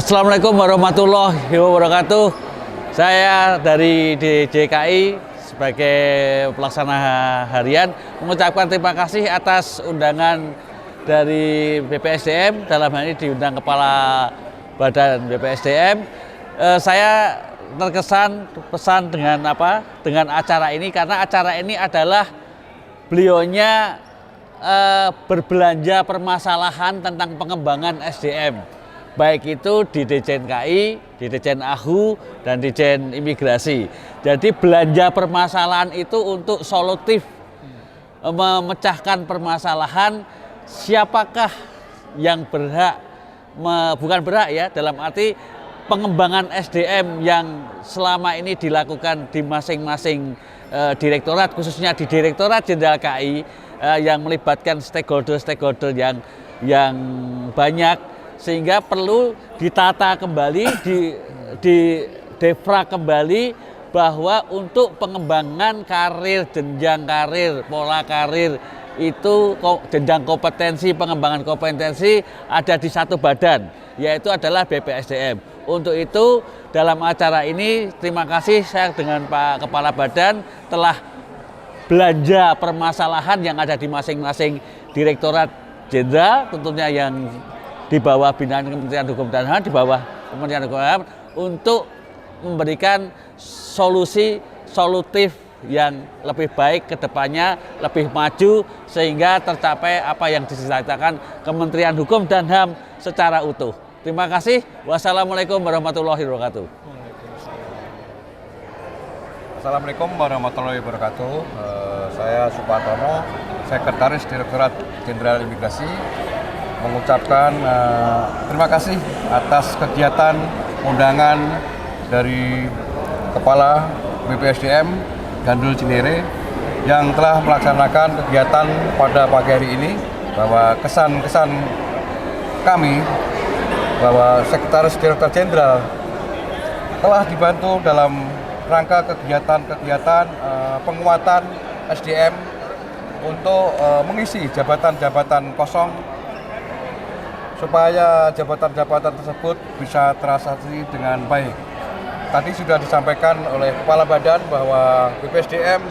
Assalamualaikum warahmatullahi wabarakatuh. Saya dari DJKI sebagai pelaksana harian mengucapkan terima kasih atas undangan dari BPSDM, dalam hal ini diundang Kepala Badan BPSDM. Saya terkesan dengan acara ini, karena acara ini adalah beliaunya berbelanja permasalahan tentang pengembangan SDM. Baik itu di Dirjen KI, di Dirjen AHU, dan Dirjen Imigrasi. Jadi belanja permasalahan itu untuk solutif, memecahkan permasalahan siapakah yang berhak, bukan berhak ya, dalam arti pengembangan SDM yang selama ini dilakukan di masing-masing direktorat, khususnya di Direktorat Jenderal KI yang melibatkan stakeholder yang banyak, sehingga perlu ditata kembali, di defra kembali bahwa untuk pengembangan karir, jenjang karir, pola karir itu jenjang kompetensi, pengembangan kompetensi ada di satu badan, yaitu adalah BPSDM. Untuk itu dalam acara ini terima kasih saya dengan Pak Kepala Badan telah belanja permasalahan yang ada di masing-masing Direktorat Jenderal, tentunya yang di bawah binaan Kementerian Hukum dan HAM, di bawah Kementerian Hukum dan HAM, untuk memberikan solutif yang lebih baik ke depannya, lebih maju, sehingga tercapai apa yang diceritakan Kementerian Hukum dan HAM secara utuh. Terima kasih. Wassalamualaikum warahmatullahi wabarakatuh. Assalamualaikum warahmatullahi wabarakatuh. Saya Supartono, Sekretaris Direktorat Jenderal Imigrasi, mengucapkan terima kasih atas kegiatan undangan dari Kepala BPSDM Gandul Cinere yang telah melaksanakan kegiatan pada pagi hari ini, bahwa kesan-kesan kami bahwa Sekretaris Direktorat Jenderal telah dibantu dalam rangka kegiatan-kegiatan penguatan SDM untuk mengisi jabatan-jabatan kosong, supaya jabatan-jabatan tersebut bisa terasasi dengan baik. Tadi sudah disampaikan oleh Kepala Badan bahwa BPSDM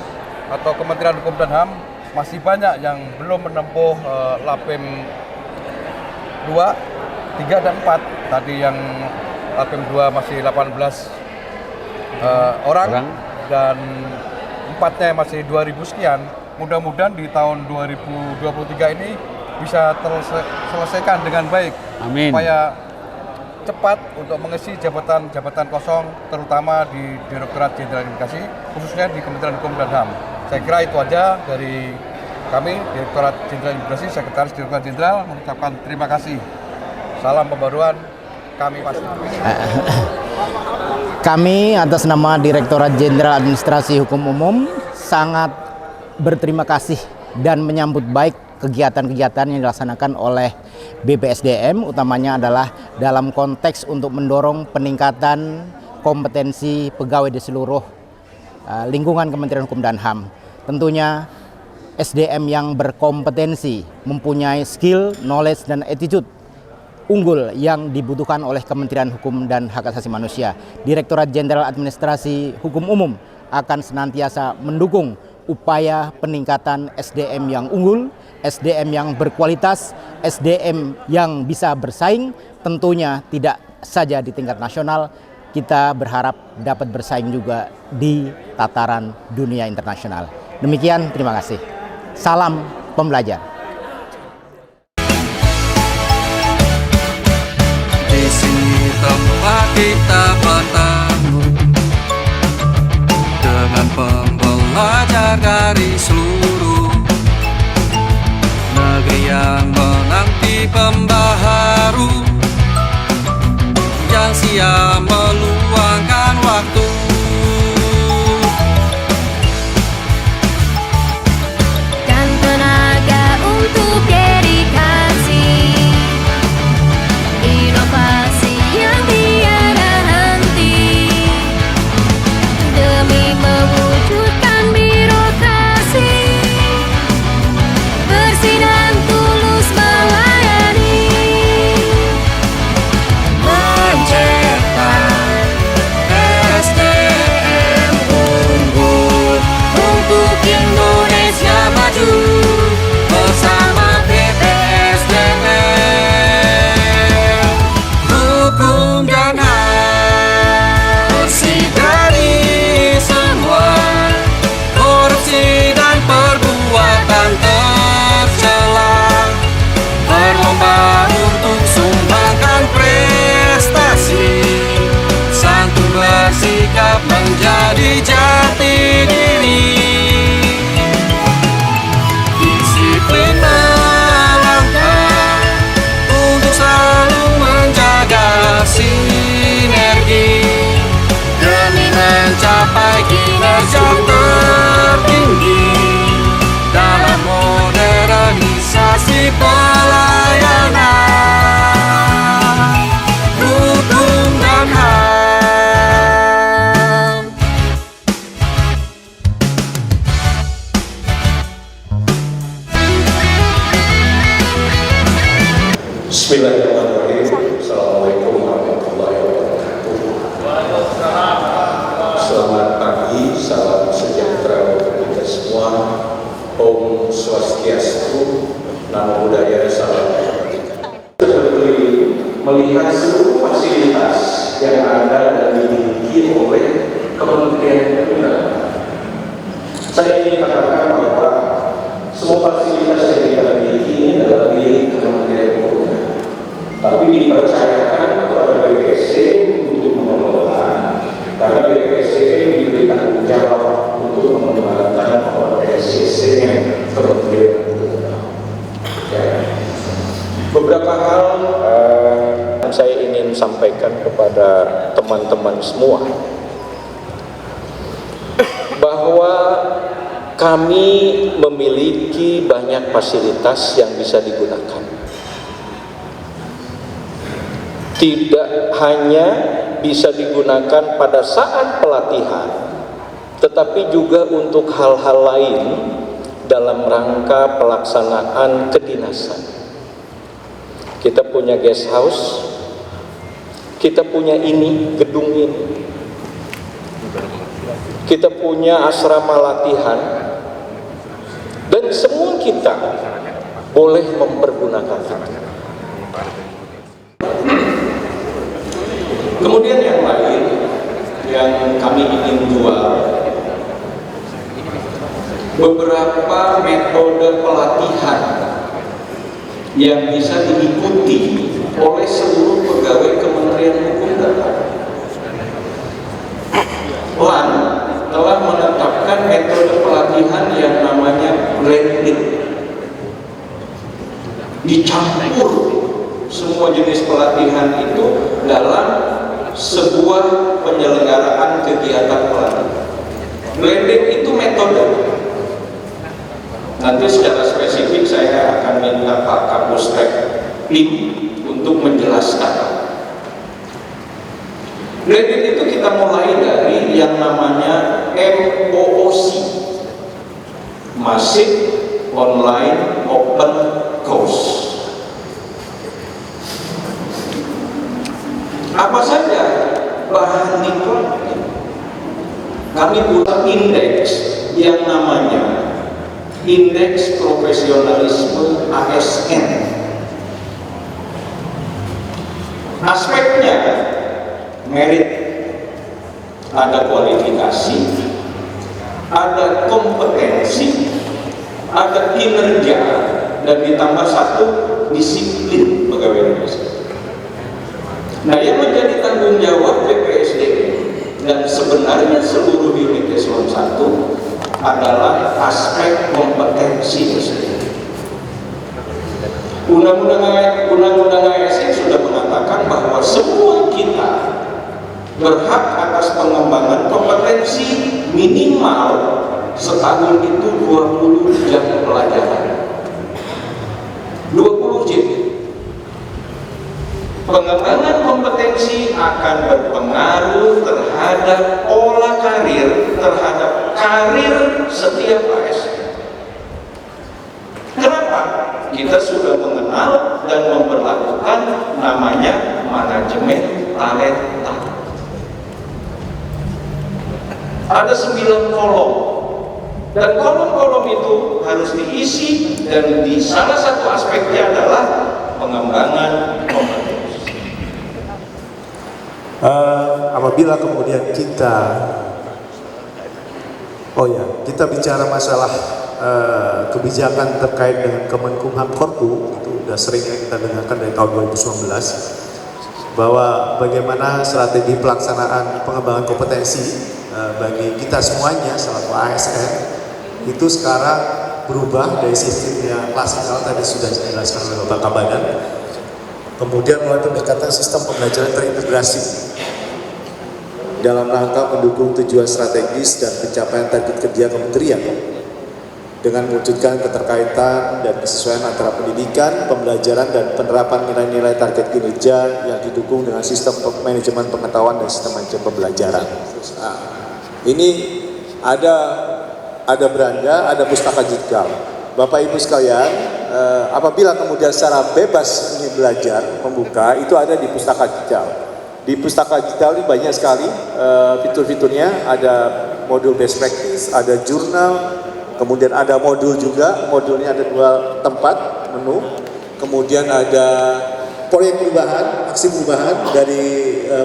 atau Kementerian Hukum dan HAM masih banyak yang belum menempuh LAPIM 2, 3, dan 4. Tadi yang LAPIM 2 masih 18 orang, dan 4-nya masih 2000 sekian. Mudah-mudahan di tahun 2023 ini bisa terselesaikan dengan baik. Amin. Supaya cepat untuk mengisi jabatan-jabatan kosong, terutama di Direktorat Jenderal Imigrasi, khususnya di Kementerian Hukum dan HAM. Saya kira itu aja dari kami, Direktorat Jenderal Imigrasi, Sekretaris Direktorat Jenderal, mengucapkan terima kasih. Salam pembaruan, kami pasti. Kami atas nama Direktorat Jenderal Administrasi Hukum Umum sangat berterima kasih dan menyambut baik kegiatan-kegiatan yang dilaksanakan oleh BPSDM, utamanya adalah dalam konteks untuk mendorong peningkatan kompetensi pegawai di seluruh lingkungan Kementerian Hukum dan HAM. Tentunya SDM yang berkompetensi, mempunyai skill, knowledge, dan attitude unggul yang dibutuhkan oleh Kementerian Hukum dan Hak Asasi Manusia. Direktorat Jenderal Administrasi Hukum Umum akan senantiasa mendukung upaya peningkatan SDM yang unggul, SDM yang berkualitas, SDM yang bisa bersaing, tentunya tidak saja di tingkat nasional, kita berharap dapat bersaing juga di tataran dunia internasional. Demikian, terima kasih. Salam pembelajar. Di sini tempat kita bertemu dengan pembelajar dari seluruh negeri yang menanti pembaharu, yang siap meluangkan waktu dan tenaga untuk dedikasi, inovasi yang tiada henti, demi mewujudkan birokrasi bersih dan tulus melayani. Swastiastu, Namo Buddhaya, Salam Kebajikan. Seperti melihat seluruh fasilitas yang ada dan dimiliki oleh Kementerian Pendidikan. Saya ingin katakan bahwa semua fasilitas yang kita miliki ini adalah milik Kementerian Pendidikan, tapi dipercayakan kepada BPSD untuk mengelola, karena BPSD diberi tanggung jawab untuk mengembangkan kompetensi Kementerian Pendidikan. Beberapa hal saya ingin sampaikan kepada teman-teman semua, bahwa kami memiliki banyak fasilitas yang bisa digunakan. Tidak hanya bisa digunakan pada saat pelatihan, tetapi juga untuk hal-hal lain dalam rangka pelaksanaan kedinasan. Kita punya guest house, kita punya ini, gedung ini, kita punya asrama latihan, dan semua kita boleh mempergunakan itu. Kemudian yang lain yang kami ingin jual, beberapa metode pelatihan yang bisa diikuti oleh seluruh pegawai Kementerian Hukum dan HAM. LAN telah menetapkan metode pelatihan yang namanya blended, dicampur semua jenis pelatihan itu dalam sebuah penyelenggaraan kegiatan pelatihan. Blended itu metode. Nanti secara spesifik saya akan minta Pak Kapustek tim untuk menjelaskan. Blended itu kita mulai dari yang namanya MOOC, Massive Online Open Course. Apa saja bahan diklat? Kami buat indeks yang namanya Indeks Profesionalisme ASN. Aspeknya merit, ada kualifikasi, ada kompetensi, ada kinerja, dan ditambah satu disiplin pegawai negeri. Nah, yang menjadi tanggung jawab BPSD dan sebenarnya seluruh unit eselon 1 adalah aspek kompetensi tersebut. Undang-undang ASN sudah mengatakan bahwa semua kita berhak atas pengembangan kompetensi minimal setahun itu 20 jam pelajaran. 20 jam. Pengembangan kompetensi akan berpengaruh terhadap pola karir, terhadap karir setiap ASN. Kenapa? Kita sudah mengenal dan memperlakukan namanya manajemen talenta. Ada 9 kolom, dan kolom-kolom itu harus diisi, dan di salah satu aspeknya adalah pengembangan kompetensi. Apabila kemudian kita bicara masalah kebijakan terkait dengan Kemenkumham Korpu, itu sudah sering kita dengarkan dari tahun 2019, bahwa bagaimana strategi pelaksanaan pengembangan kompetensi bagi kita semuanya selaku ASN itu sekarang berubah dari sistem yang klasikal tadi sudah dijelaskan oleh Bapak Kabadan, kemudian mulai pendekatan sistem pembelajaran terintegrasi dalam rangka mendukung tujuan strategis dan pencapaian target kerja kementerian dengan mewujudkan keterkaitan dan kesesuaian antara pendidikan, pembelajaran, dan penerapan nilai-nilai target kinerja yang didukung dengan sistem manajemen pengetahuan dan sistem manajemen pembelajaran. Nah, ini ada beranda, ada pustaka digital. Bapak Ibu sekalian, apabila kemudian secara bebas ingin belajar, membuka, itu ada di pustaka digital. Di pustaka digital ini banyak sekali fitur-fiturnya, ada modul best practice, ada jurnal, Kemudian ada modul juga, modulnya ada 2 tempat menu. Kemudian ada proyek perubahan, aksi perubahan dari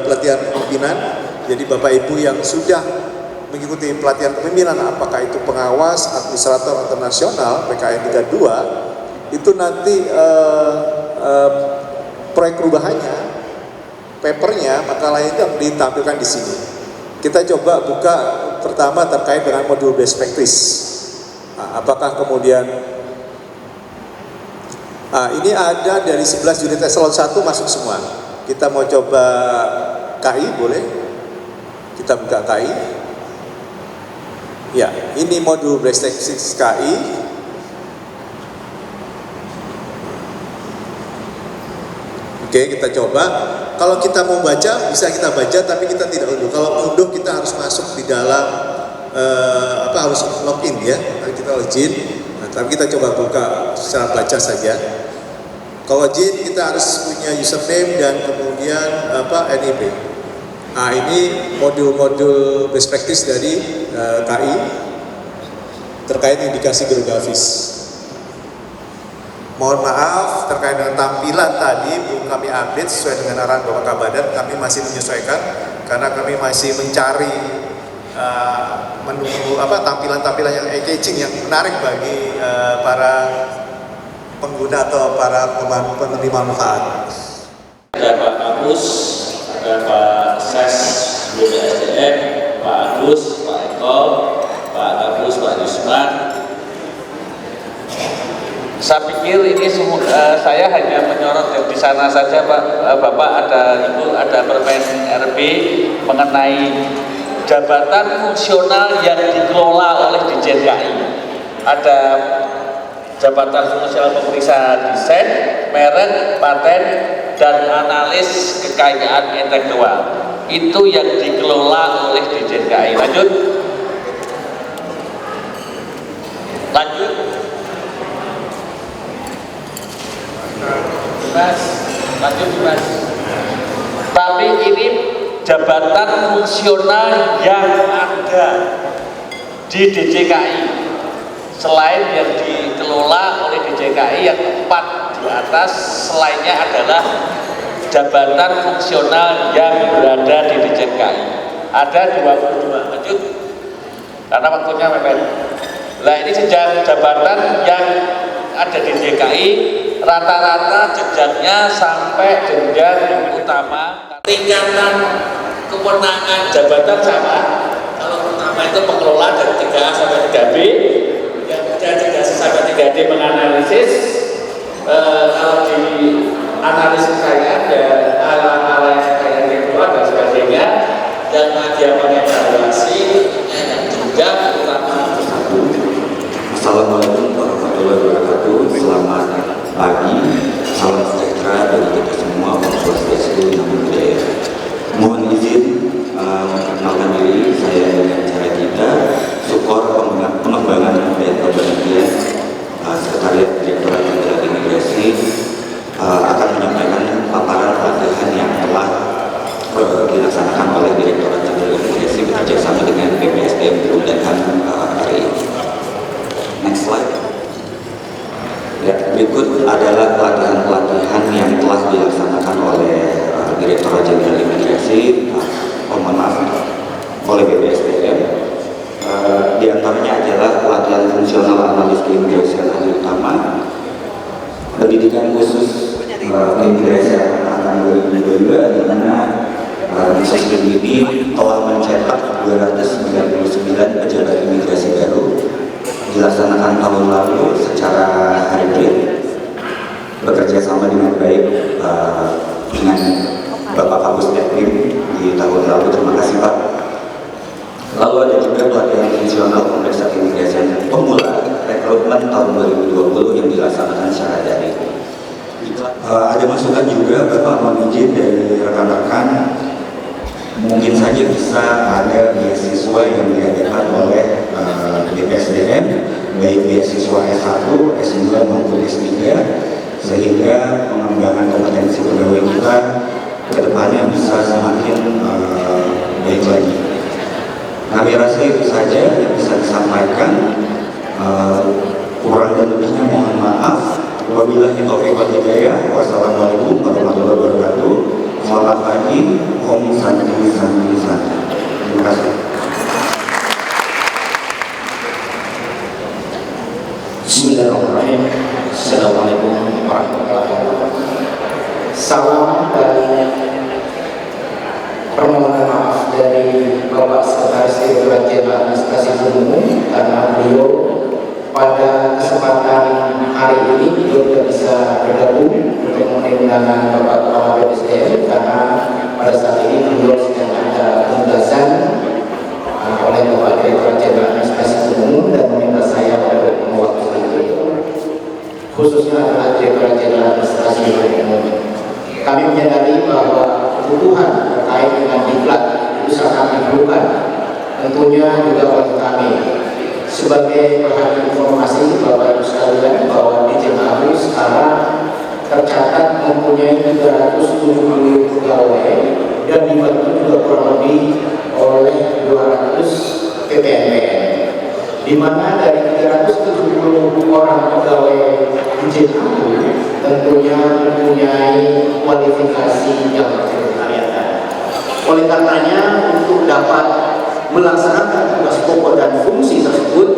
pelatihan kepemimpinan. Jadi Bapak Ibu yang sudah mengikuti pelatihan kepemimpinan, apakah itu pengawas, administrator atau nasional, PKN 32, itu nanti proyek perubahannya, papernya, makalahnya itu ditampilkan di sini. Kita coba buka pertama terkait dengan modul best practice. Nah, apakah kemudian ini ada dari 11 unit eselon 1 masuk semua. Kita mau coba KI, boleh? Kita buka KI. Ya, ini modul best practice KI. Oke, kita coba. Kalau kita mau baca, bisa kita baca, tapi kita tidak unduh. Kalau unduh, kita harus masuk di dalam harus login ya. Kita login. Nah, tapi kita coba buka secara baca saja. Kalau login, kita harus punya username dan kemudian NIP. Nah, ini modul-modul best practice dari KI terkait indikasi geografis. Mohon maaf terkait dengan tampilan tadi belum kami update sesuai dengan arahan Bapak Kabadan. Kami masih menyesuaikan karena kami masih mencari menunggu tampilan-tampilan yang engaging, yang menarik bagi para pengguna atau para penerima manfaat. Ada Pak Kapus, ada Pak Ses BPSDM, Pak Agus, Pak Eko, Pak Kapus, Pak Yusman. Saya pikir ini saya hanya menyorot di sana saja, Pak. Bapak ada permen RB mengenai jabatan fungsional yang dikelola oleh Ditjen KI. Ada jabatan fungsional pemeriksa desain, merek, paten, dan analis kekayaan intelektual. Itu yang dikelola oleh Ditjen KI. Lanjut. Mas. Tapi ini jabatan fungsional yang ada di DJKI selain yang dikelola oleh DJKI yang 4 di atas, selainnya adalah jabatan fungsional yang berada di DJKI. Ada 22. Lanjut, karena waktunya mepet. Nah, ini jabatan yang ada di DJKI rata-rata jenjangnya sampai jenjang utama. Tingkatan kewenangan jabatan sama. Kalau pertama itu pengelola dari 3A sampai 3B, yang kemudian 3C sampai 3D menganalisis. Kalau di analisis kekayaan dan ala-ala kekayaan intelektual dan sebagainya, dan media mengevaluasi yang jenjang utama. Assalamualaikum warahmatullahi wabarakatuh. Selamat pagi, salam sejahtera bagi kita semua. Om Swastiastu, Namo Buddhaya. Mohon izin memperkenalkan diri. Saya dengan cara kita Sukor Pengembangan dan Perbagian Sekretariat Direktorat Jenderal Imigrasi akan menyampaikan paparan pelatihan yang telah dilaksanakan oleh Direktorat Jenderal Imigrasi bekerjasama dengan BPSDM dan RI. Next slide. Ya, berikut adalah pelatihan-pelatihan yang telah dilaksanakan oleh Direktorat Jenderal Imigrasi, oleh BPSDM. Di antaranya adalah pelatihan fungsional analis keimigrasian hari utama, pendidikan khusus keimigrasian angkatan 2022, di mana sistem ini telah mencetak 299 pejabat imigrasi baru, dilaksanakan tahun lalu secara hybrid, bekerja sama dengan baik dengan Bapak Kapus Detim di tahun lalu. Terima kasih Pak. Lalu ada juga pelatihan fungsional pemeriksa keimigrasian pemula rekrutmen tahun 2020 yang dilaksanakan secara daring. Ada masukan juga Bapak, mohon izin dari rekan-rekan, mungkin saja bisa ada beasiswa yang diadakan oleh BPSDM, baik beasiswa S1, S2 maupun S3, sehingga pengembangan kompetensi pegawai kita ke depannya bisa semakin baik lagi. Kami rasa itu saja yang bisa disampaikan. salam dan permohonan maaf dari Bapak Sekretaris Direktorat Jenderal Administrasi Umum karena beliau pada kesempatan hari ini beliau tidak bisa bergabung untuk memenuhi undangan Bapak Kepala BPSDM karena pada saat ini beliau sedang ada penugasan oleh Bapak Direktorat Jenderal Administrasi Umum dan meminta saya untuk mewakili beliau, khususnya adalah Direktorat Jenderal Administrasi Umum. Kami menyadari bahwa kebutuhan terkait dengan diklat itu sangat diperlukan, tentunya juga oleh kami sebagai bahan informasi Bapak Ibu sekalian bahwa di JKAU sekarang tercatat mempunyai 370 pegawai dan dibantu juga kurang lebih oleh 200 PPNBM, di mana dari 370 orang pegawai di JKAU tentunya mempunyai kualifikasi yang bervariasi. Oleh karenanya, untuk dapat melaksanakan tugas pokok dan fungsi tersebut,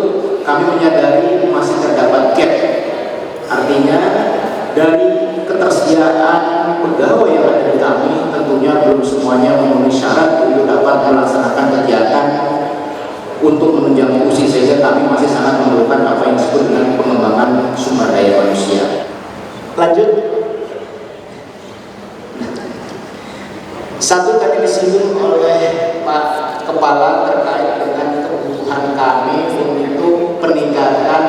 kami menyadari masih terdapat gap. Artinya, dari ketersediaan pegawai yang ada di kami, tentunya belum semuanya memenuhi syarat untuk dapat melaksanakan kegiatan untuk menunjang fungsi, sehingga kami masih sangat memerlukan apa yang disebut dengan pengembangan sumber daya manusia. Lanjut. Satu tadi disinggung oleh Pak Kepala terkait dengan kebutuhan kami untuk peningkatan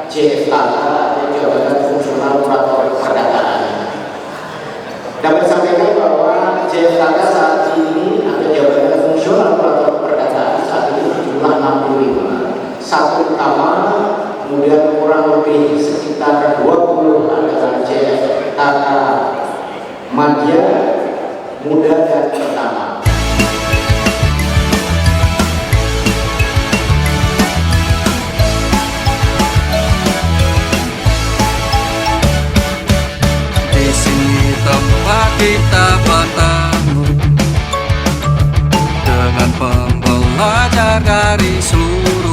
JFKK atau Jabatan Fungsional Operator Perdagangan. Dapat disampaikan bahwa JFKK saat ini atau Jabatan Fungsional Operator Perdagangan saat ini berjumlah 65. Satu utama, kemudian kurang lebih sekitar 20 adalah JFKK Madya, Muda dan Pertama. Di sini tempat kita bertemu dengan pembelajar dari seluruh